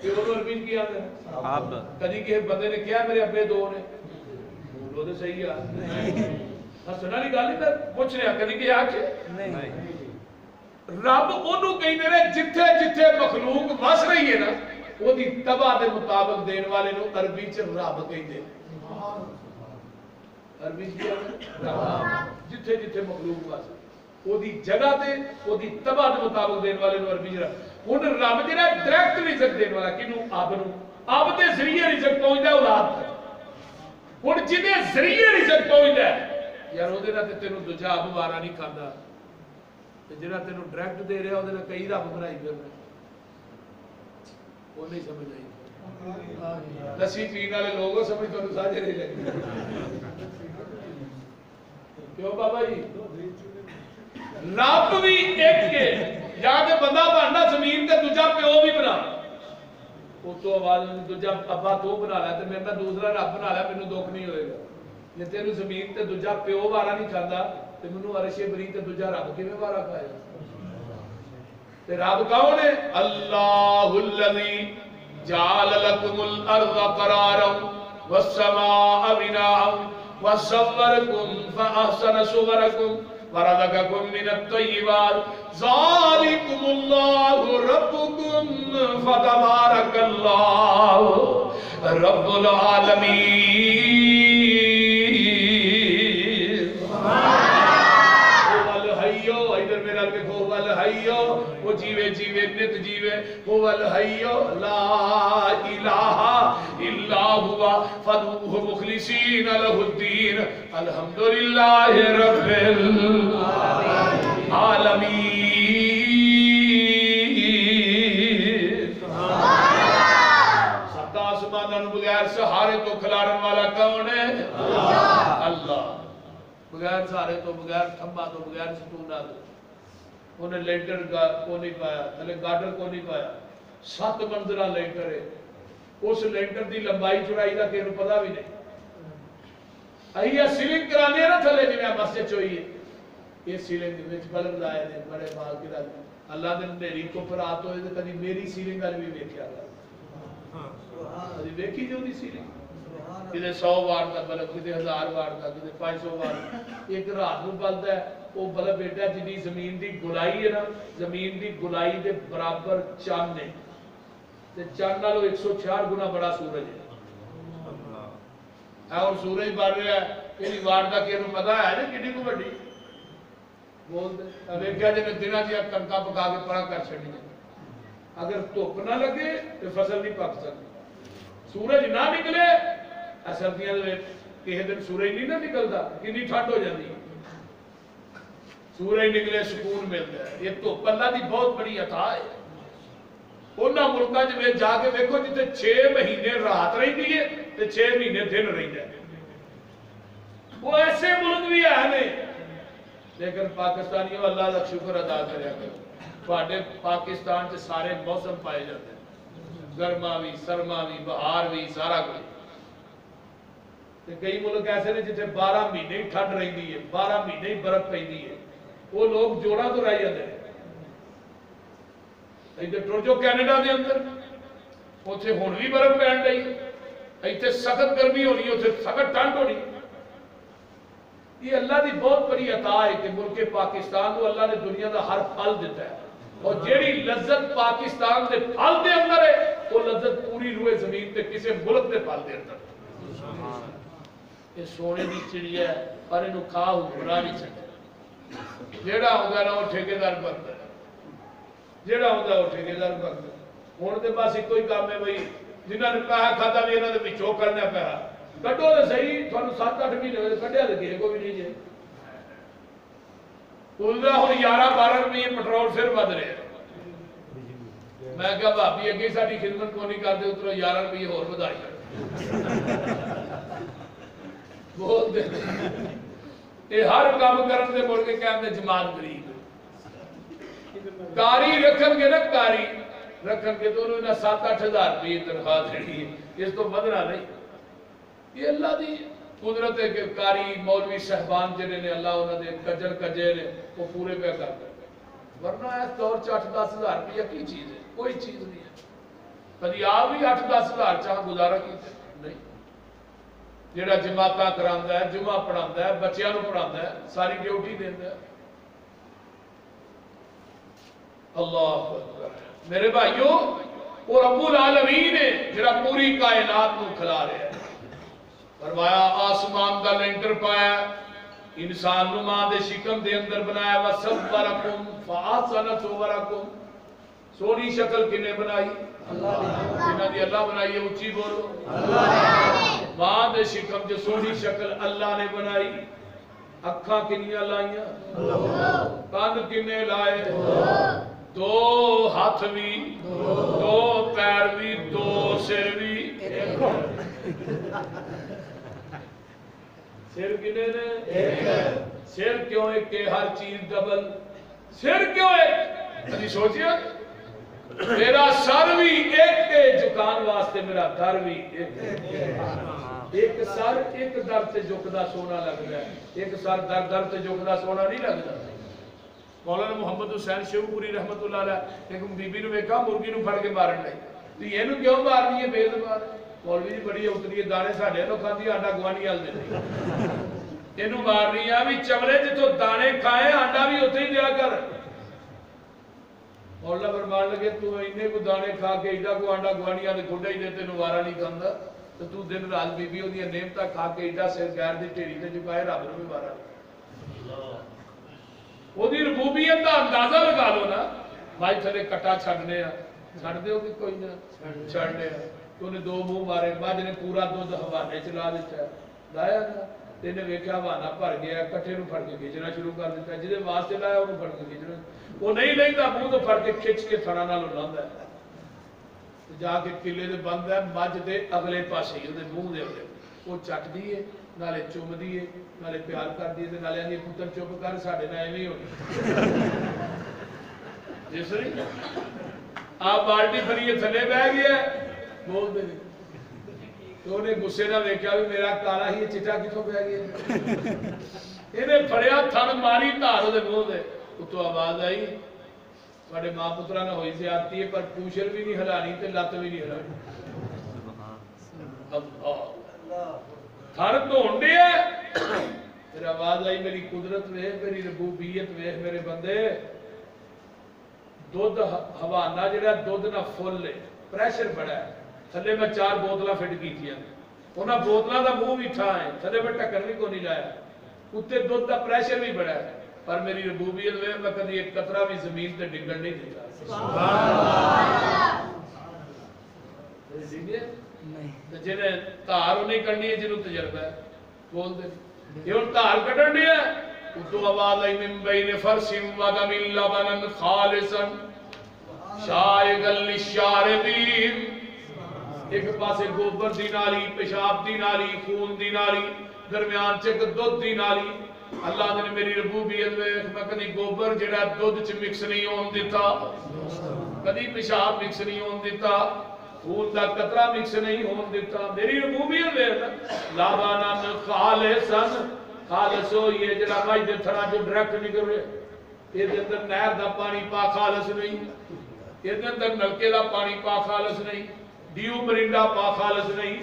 کہ وہ عربی کی آتے ہیں اب کدی کہ بندے نے کیا میرے ابے دو نے بولو تو صحیح ہے ہسنا نہیں گل نہیں پوچھ رہا کدی کہ آ کے رب انہوں کہیں نے جتھے جتھے مخلوق وس رہی ہے نا وہ دی تباہ دے مطابق دین والے نو عربی چ رب کہیں دے عربی چ رب جتھے جتھے مخلوق وس وہ دی جگہ تے وہ دی تباہ دے مطابق دین والے نو عربی چ رب ہن رب جڑا ڈائریکٹ رزق دین والا کینو اب دے ذریعے رزق پہنچدا اولاد تک ہن جدے ذریعے رزق پہنچدا یار او دے نال تے تینوں دوجا اب وارا نہیں کھاندا جڑا تینوں ڈائریکٹ دے رہا وہ کئی رب بنائی پھرنا وہ نہیں سمجھ آئی لسی پین والے لوگ سمجھ تو ساجے نہیں لگے کیوں بابا جی رب بھی ایک کے یا کہ بندہ بننا زمین تے دوجا پیو بھی بنا وہ تو آواز دوجا ابا تو بنا لا تے میرے نال دوسرا رب بنا لا مینوں دکھ نہیں ہوئے گا جے تینوں زمین تے دوجا پیو وارا نہیں کھاندا تے منو عرش بری تے دوجا رب کیویں وارا کھائے تے رب کون ہے اللہ الذی جعل لكم الارض قرارا والسماء بناء وصوركم فاحسن صوركم ورزقكم من الطيبات ذلكم الله ربكم فتبارك الله رب العالمين وہ جیوے جیوے نت جیوے هو الحي لا اله الا هو فادعوه مخلصين له الدين الحمد لله رب العالمين سات آسمانوں بغیر سہارے تو کھلارن والا کون ہے اللہ بغیر سہارے تو بغیر تھمبا تو بغیر ستونہ تو انہیں لینٹر کو نہیں پایا تھلے گارڈر کو نہیں پایا 7 منزلہ لینٹر ہے اس لینٹر دی لمبائی چوڑائی دا کہ پتہ بھی نہیں اہیا سیلنگ کرانے ہیں نا تھلے جنہیں مسجد چوئی ہے یہ سیلنگ دے وچ بلب لائے دے بڑے بال کی رات اللہ نے میری کو پر آت ہوئے دے کدی میری سیلنگ والی بھی دیکھیا گا کدی دیکھی جو دی سیلنگ کدے 100 واٹ دا بلب کدے 1000 واٹ دا کدے 500 واٹ ایک رات نو بلدا ہے وہ بلب بیٹا جنی زمین دی گلائی ہے نا زمین دی گلائی دے برابر چاند ہے تے چاند نالوں 166 گنا بڑا سورج ہے اور سورج بڑھ رہا ہے یہ واٹ دا کینوں پتہ ہے نا کتنی کو بڑی بول دے اب کیا جے دناں دی کنکا پکا کے پرا کر چھڈی اگر دھوپ نہ لگے تے فصل نہیں پک سکتی سورج نہ نکلے سردیاں دے کسی دن سورج نہیں نہ نکلدا کتنی ٹھنڈ ہو جاتی ہے سورج نکلے سکون ملتا ہے یہ تو اللہ دی بہت بڑی عطا ہے انہاں ملکاں وچ جا کے دیکھو جتے 6 مہینے رات رہندی ہے تے 6 مہینے دن رہندا ہے وہ ایسے ملک بھی ہیں لیکن پاکستانیوں اللہ کا شکر ادا کریا کرو تواڈے پاکستان چ سارے موسم پائے جاتے ہیں گرما بھی سرما بھی بہار بھی سارا کچھ تے کئی ملک ایسے نے جتے 12 مہینے ٹھنڈ رہندی ہے 12 مہینے برف پیندی ہے وہ لوگ جوڑا تو رہ جاتے ہیں ادھر ٹر جو کینیڈا دے اندر اتنے ہن بھی برف پین رہی اتنے سخت گرمی ہونی اتنے سخت ٹھنڈ ہونی یہ اللہ دی بہت بڑی عطا ہے کہ ملک پاکستان کو اللہ نے دنیا کا ہر پھل دیتا ہے اور جیڑی لذت پاکستان دے پھل دے اندر ہے وہ لذت پوری روئے زمین تے کسی ملک دے پھل دے اندر یہ سونے دی چڑیا ہے پر انہوں کھا حکمراں نہیں چھڈے جیڑا ہوگا نا وہ ٹھیکیدار بنتا ہے جیڑا ہوگا وہ ٹھیکیدار بنتا ہے ہن تے بس کوئی کام ہے بھائی جنہاں نے کہا کھاتا بھی انہاں دے وچوں کرنا پیا کڈو تے صحیح تھانوں 7-8 مہینے ہوئے کڈیا تے کسے کو بھی نہیں جے اُلدا ہن 11-12 روپے پٹرول پھر ود رہے میں کہا بھابی اگے ساڈی خدمت کو نہیں کرتے اترو 11 روپے اور ودائی بہت دے یہ ہر کام کرن دے مڑ کے کہندے جماعت غریب کاری رکھن گے نا کاری رکھن کے تو انہوں نے 7-8 ہزار روپے تنخواہ دینی ہے اس تو بدنا نہیں یہ اللہ دی قدرت ہے کہ کاری مولوی صاحبان جنہیں نے اللہ انہوں نے کجر کجے نے وہ پورے پہ کرتے ورنہ اس دور 8-10 ہزار روپیہ کی چیز ہے کوئی چیز نہیں ہے کدی آپ بھی 8-10 ہزار چاہ گزارا کیتے نہیں. جیڑا جماعتاں کراندا ہے، جمعہ پڑھاندا ہے، بچیاں نو پڑھاندا ہے، ساری ڈیوٹی دیندا ہے. اللہ اکبر. میرے بھائیو، وہ رب العالمین ہے جڑا پوری کائنات نو کھلا رہا ہے. فرمایا آسمان دا لینٹر پایا، انسان نو ماں دے شکم دے اندر بنایا، وَصَوَّرَكُمْ فَأَحْسَنَ صُوَرَكُمْ. سونی شکل کنے بنائی؟ جنہاں دی اللہ بنائی ہے، اونچی بولو. ماں دے شکم جو سونی شکل اللہ نے بنائی. اکھاں کنیاں لائیاں؟ کان کنے لائے؟ 2 ہاتھ بھی، 2 پیر بھی، 2 سر بھی. سر کنے نے؟ سر کیوں ایک کہ ہر چیز ڈبل؟ سر کیوں ایک؟ کبھی سوچیا میرا سر بھی ایک کے جکان واسطے میرا در بھی ایک سر ایک در سے جھکدا سونا لگتا ہے، ایک سر در سے جھکدا سونا نہیں لگتا. مولانا محمد حسین شیو پوری رحمت اللہ علیہ ایک بی بی نو ویکھا مرغی نو پھڑ کے مارن لئی. تو اینو کیوں مارنی ہے بے زبان؟ مولوی جی بڑی اتری دانے ساڈے نو کھاندی آنڈا گوانی ال دے. اینو مارنی ہے بھی چمڑے جتوں دانے کھائے آنڈا بھی اوتھے ہی دیا کر. مولا فرمان لگے تو اینے کو دانے کھا کے ایڈا کو آنڈا گوانیاں دے کھوڑا ہی دے تینوں وارا نہیں کھاندا. تو دن رات بی بی ہوندی نعمتاں کھا کے ایڈا سر غیر دی ٹھیری تے جھکائے رب نوں بھی وارا نہیں. وہ دی ربوبیت دا اندازہ لگا لو نا. بھائی تھلے کٹا چھڈنے آ چھڈ دیو کہ کوئی نہ چھڈنے آ. تو نے 2 منہ مارے، مجھ نے پورا دودھ حوانے چلا دیتا ہے لایا نا. تینے ویکھیا حوانہ بھر گیا، کٹھے نو پھڑ کے کھچنا شروع کر دیتا ہے. جہدے واسطے لایا انہوں پھڑ کے کھچنا، وہ نہیں لیندا منہ تو پھڑ کے کھچ کے تھڑا نال لاوندا ہے. جا کے قلعے دے بند ہے مجھ دے اگلے پاسے ہی منہ دے اگلے وہ چٹ دیے نالے چوم دیے نالے پیار کر دیے تے نالے آندی پتر چپ کر ساڈے نال ایویں ہونی. جس نے آپ بالٹی فریے تھلے بہ گیا بول دے نہیں. تو انہیں غصے نہ ویکھیا بھی میرا کالا ہی چٹا کتوں پہ گیا. انہیں پھڑیا تھن ماری دھار دے منہ دے. اتوں آواز آئی تھوڑے ماں پترا نہ ہوئی زیادتی ہے پر پوچھل بھی نہیں ہلانی تے لت بھی نہیں ہلانی. تھن دھون دے پھر آواز آئی میری قدرت ویکھ، میری ربوبیت ویکھ میرے بندے. دودھ حوانہ جڑا دودھ نہ فل ہے، پریشر بڑا ہے. تھلے میں 4 بوتلاں فٹ کیتیاں، انہاں بوتلاں دا منہ میٹھا ہے، تھلے میں ٹکر بھی کوئی نہیں لایا. اتنے دودھ دا پریشر بھی بڑا ہے پر میری ربوبیت میں کبھی ایک قطرہ بھی زمین تے ڈگن نہیں دیتا. جنہیں تار نہیں کرنی ہے جنہوں تجربہ ہے بول دے. یہ ان تار کٹن دیا تو آواز آئی من بین فرس و دم لبنا خالصا شائغا للشاربین. ایک پاسے گوبر دی نالی، پیشاب دی نالی، خون دی نالی، درمیان چک دودھ دی نالی. اللہ نے میری ربوبیت میں کدی گوبر جڑا دودھ چ مکس نہیں ہون دیتا، کدی پیشاب مکس نہیں ہون دیتا، خون دا قطرہ مکس نہیں ہون دیتا. میری ربوبیت میں لابانا خالصا خالص ہو یہ جڑا مائی دے تھنا جو ڈائریکٹ نکل رہے. یہ دے اندر نہر دا پانی پا خالص نہیں، یہ دے اندر نلکے دا پانی پا خالص نہیں، ڈیو مرنڈا پا خالص نہیں،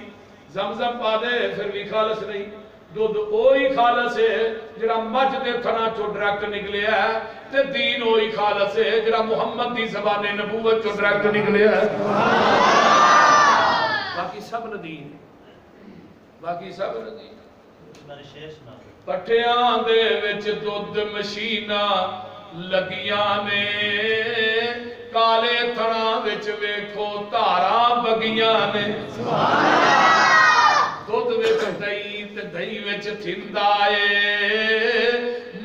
زمزم پا دے پھر بھی خالص نہیں. دودھ اوہی خالص ہے جڑا مجھ دے تھنا چو ڈائریکٹ نکلے ہے تے دین اوہی خالص ہے جڑا محمد دی زبان نبوت چو ڈائریکٹ نکلے ہے. باقی سب ندین، باقی سب ندین. پٹھیاں دے وچ دودھ مشیناں لگیاں نے، کالے تھنا وچ ویکھو دھاراں بگیاں نے. دودھ وچ دہی تے دہی وچ تھندا اے،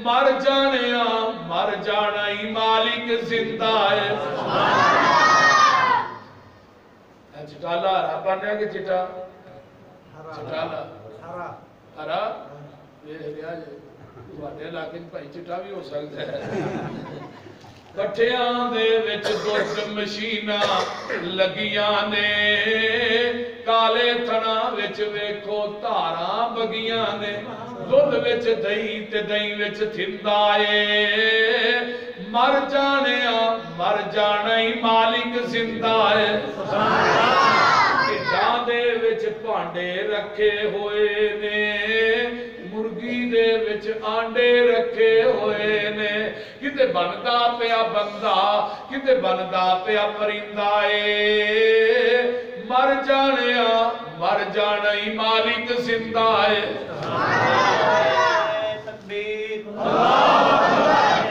مر جانا ہی مالک زندہ ہے. چٹالا ہرا پانیا کہ چٹا چٹالا ہرا لیا جی علاقے بھائی چٹا بھی ہو سکتا ہے. پٹھیاں دے وچ دودھ مشیناں لگیاں نے، کالے تھنا وچ ویکھو دھاراں بگیاں نے. دودھ وچ دہی تے دہی وچ تھندا اے، مر جانے مر جانا ہی مالک زندہ ہے ڈھڈاں دے وچ بھانڈے رکھے ہوئے نے مرغی دے وچ آنڈے رکھے ہوئے نے کتے بندا پیا بندہ کتے بندا پیا پرندہ اے مر جانا ہی مالک زندہ ہے تکبیر اللہ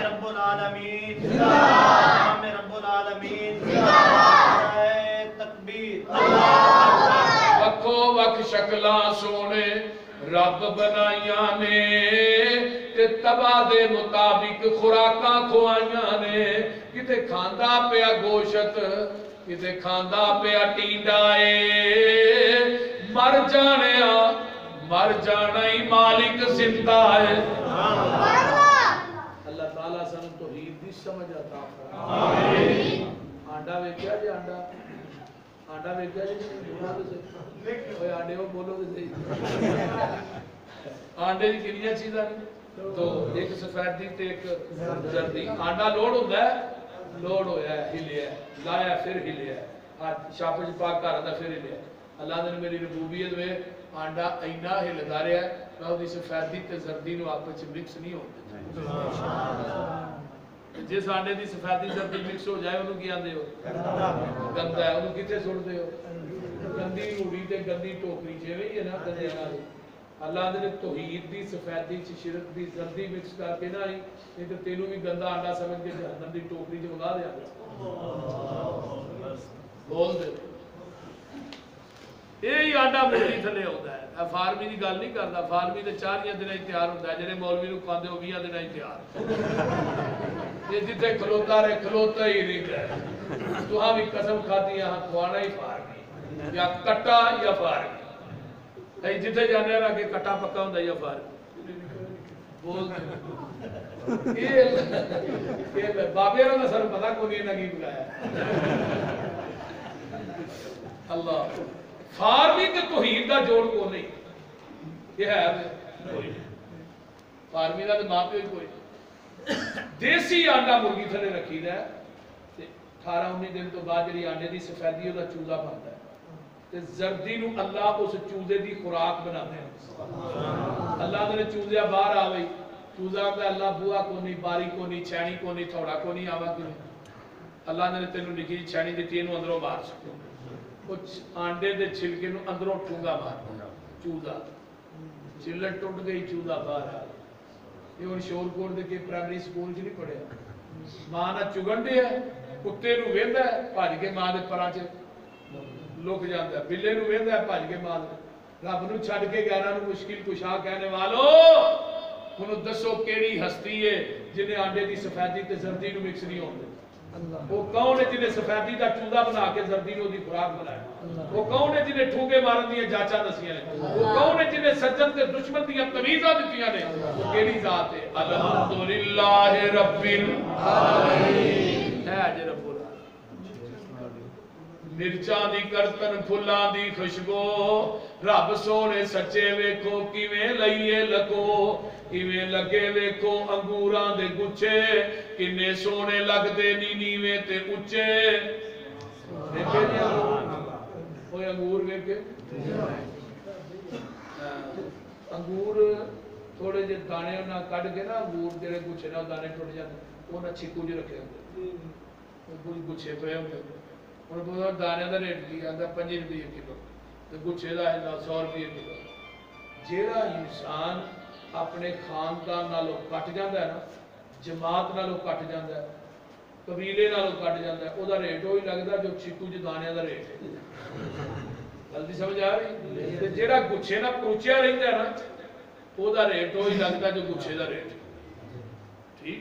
رب العالمین امام رب العالمین تکبیر وکھو وکھ شکلاں سونے رب بنائیاں نے تے تباہ دے مطابق خوراکاں کھوائیاں نے کتے کھاندا پیا گوشت کتے کھاندا پیا ٹینڈا اے مر جانا ہی مالک زندہ ہے اللہ تعالیٰ سن توحید دی سمجھ عطا فرمائے آنڈا ویکھیا جی آنڈا ویکھیا جی اوے آنڈے وہ بولو تے صحیح آنڈے دی کنیاں چیزاں تو ایک سفیدی تے ایک زردی آنڈا لوڈ ہوندا ہے لوڈ ہویا ہے ہلیا لایا پھر ہلیا شاپچ پاک کر دا پھر ہلیا اللہ نے میری ربوبیت میں آنڈا اینا ہلدا رہا ہے میں وہ سفیدی تے زردی نو آپس مکس نہیں ہوتے جس آنڈے دی سفیدی زردی مکس ہو جائے انہوں کی آندے ہو گندہ ہے انہوں کتے سوڑ دے ہو گندی روڑی تے گندی ٹوکری چیوے یہ نا گندے نال اللہ نے توحید دی سفیدی چی شرک دی زردی مکس کر کے نہ آئی نہیں تو تینوں بھی گندہ آنڈا سمجھ کے جہنم دی ٹوکری چ ملا دے بول دے یہی آنڈا مرغی تھلے ہوتا ہے فارمی دی گل نہیں کرتا فارمی تے 4 دن تیار ہوتا ہے جڑے مولوی نو کھاندے ہو 20 دن تیار یہ جتنے کھلوتا رہے کھلوتا ہی نہیں رہے تو ہاں بھی قسم کھاتی یہاں کھوانا ہی فارمی یا کٹا یا فارمی جتنے جانے رہا کہ کٹا پکا ہوتا یا فارمی بول دے بابے نے سر پتا کو نہیں نگی بلایا اللہ فارمی تے توحید دا جوڑ کو نہیں یہ ہے فارمی دا تے ماں پیو کوئی دیسی آنڈا مرغی تھلے رکھی دا ہے 18-19 دن تو بعد جڑی آنڈے دی سفیدی دا چوزا بنتا ہے تے زردی نو اللہ اس چوزے دی خوراک بناتے ہیں اللہ نے چوزیا باہر آوئی چوزا کہ اللہ بوا کو نہیں باری کو نہیں چھینی کو نہیں تھوڑا کو نہیں آوا کیوں اللہ نے تینوں لکھی چھینی دیتی انہوں اندروں باہر سکو کچھ آنڈے دے چھلکے نو اندروں ٹھونگا باہر چوزا چلٹ ٹوٹ گئی چوزا باہر آ یہ ان شور کوڑ دے کے پرائمری سکول چ نہیں پڑھیا ماں نہ چگن دے ہے کتے نو ویندا ہے بھج کے ماں دے پراں چ لک جاندا ہے بلے نو ویندا ہے بھج کے ماں دے رب نو چھڈ کے غیراں نو مشکل کشا کہنے والو انہوں دسو کیڑی ہستی ہے جنہیں آنڈے دی سفیدی تے زردی نو مکس نہیں ہوندے وہ کون ہے جنہیں سفیدی دا چوزا بنا کے زردی نو دی خوراک بنایا وہ کون ہے جنہیں ٹھونگے مارن دیا جاچا دسیاں نے وہ کون ہے جنہیں سجن تے دشمن دیا تمیزہ دتیاں نے وہ کیڑی ذات ہے الحمدللہ رب العالمین ہے اج رب مرچاں دی کرتن پھلاں دی خوشبو رب سونے سچے ویکھو کیویں لئیے لگو کیویں لگے ویکھو انگوراں دے گچھے کنے سونے لگدے نیویں تے اچے دیکھے جی اوے انگور ویکھے انگور تھوڑے جے دانے نہ کڈ کے نا انگور جڑے گچھے نہ دانے ٹوٹ جاندے انہاں چھکو جے رکھے ہوندے کوئی گچھے پے ہوندے اور بہت دانے دا ریٹ کی آندا 5 روپے کلو تے گچھے دا ہے 100 روپے کلو جیڑا انسان اپنے خاندان نالوں کٹ جاندا ہے نا جماعت نالوں کٹ جاندا ہے قبیلے نالوں کٹ جاندا ہے او دا ریٹ وہی لگدا جو چیکو جے دانے دا ریٹ ہے جلدی سمجھ آ رہی تے جیڑا گچھے نال پروچیا رہندا ہے نا او دا ریٹ وہی لگدا جو گچھے دا ریٹ ٹھیک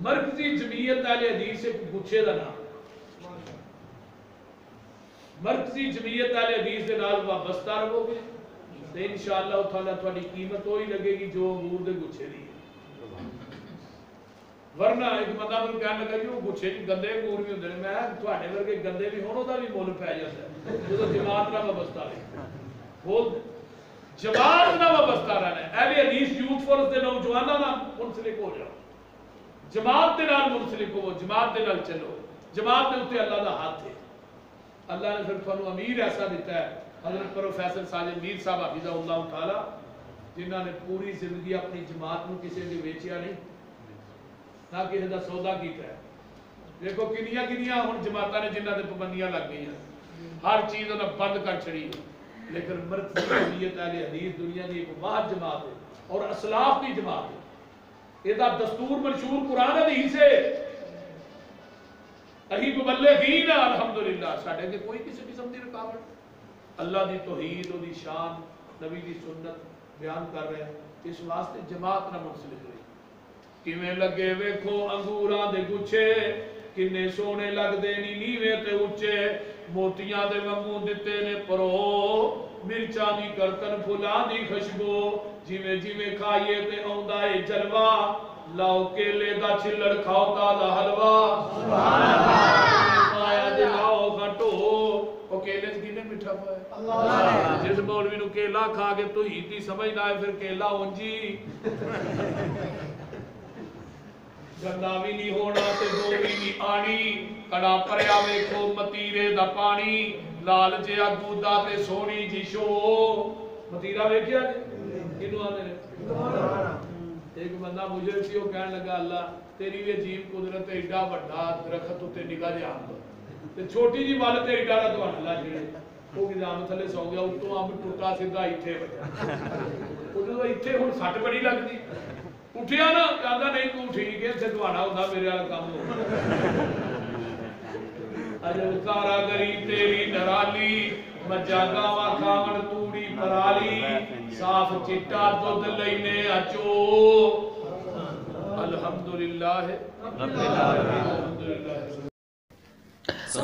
مرکزی جمعیت اہل حدیث سے گچھے دا نام مرکزی جمعیت اہل حدیث دے نال وابستہ رہو گے تے انشاءاللہ تعالی تہاڈی قیمت وہی لگے گی جو انگور دے گچھے دی ورنہ ایک بندہ مینوں کہن لگا جی وہ گچھے چ گندے انگور بھی ہوندے نے میں تہاڈے ورگے گندے بھی ہون دا بھی مول پے جاندا ہے جدوں جماعت نال وابستہ رہے بول جماعت نال وابستہ رہنا ہے اہل حدیث یوتھ فورس دے نوجواناں نال منسلک ہو جاؤ جماعت دے نال منسلک ہو، جماعت دے نال چلو، جماعت دے اتنے اللہ دا ہاتھ ہے۔ اللہ نے پھر تھانوں امیر ایسا دیتا ہے، حضرت پروفیسر ساجد میر صاحب حفظہ اللہ تعالی، جنہاں نے پوری زندگی اپنی جماعت کو کسی نے ویچیا نہیں، نہ کسی دا سودا کیتا ہے۔ دیکھو کنیاں کنیاں ہن جماعتاں نے جنہاں دے پابندیاں لگ گئی ہیں، ہر چیز انہاں بند کر چھڑی ہے، لیکن مرکزی جمعیت اہل حدیث دنیا کی ایک واحد جماعت ہے اور اسلاف کی جماعت ہے۔ یہ دستور منشور قرآن حدیث ہے، اہی مبلغین ہیں الحمدللہ، ساڈے کے کوئی کسی قسم کی رکاوٹ، اللہ دی توحید دی شان نبی دی سنت بیان کر رہے ہیں، اس واسطے جماعت نہ منسلک رہی۔ کیویں لگے ویکھو انگوراں دے گچھے، کنے سونے لگدے نی نیویں تے اچے، موتیاں دے وانگوں دتے نے پرو، مرچاں دی کرکن پھلاں دی خوشبو، جویں جویں کھائیے تے اوندا اے جلوہ، لاؤ کیلے دا چھلڑ کھاؤ تازہ حلوہ، سبحان اللہ، آیا جی لاؤ گھٹو، او کیلے کنے میٹھا پایا، جس مولوی نو کیلا کھا کے تو ہی دی سمجھ نہ آئے پھر کیلا اونجی، گندا بھی نہیں ہونا تے دو بھی نہیں آنی، کڑا پریا ویکھو متیرے دا پانی، لال جیا گودا تے سونی جی شو، متیرہ ویکھیا جی کنو آدھے نے؟ ایک بندہ مجھے سی وہ کہنے لگا اللہ تیری بھی عجیب قدرت ہے، ایڈا بڑا درخت تے نگاہ جے آم تے چھوٹی جی وال تے ایڈا دا دوان اللہ جڑے وہ کدے آم تھلے سو گیا، اتوں آم ٹوٹا سیدھا ایتھے بجا، وہ جو ایتھے ہن سٹ بڑی لگدی، اٹھیا نا کہندا نہیں تو ٹھیک ہے تے تہاڈا ہوندا میرے والا کام ہو اجے اتارا گری تیری نرالی، مجھا گاواں کھاون توڑی پرالی، صاف چٹا دودھ لینے اچو، الحمدللہ رب العالمین۔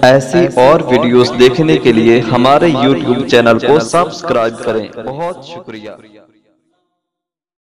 ایسی اور ویڈیوز دیکھنے کے لیے ہمارے YouTube چینل کو سبسکرائب کریں۔ بہت شکریہ۔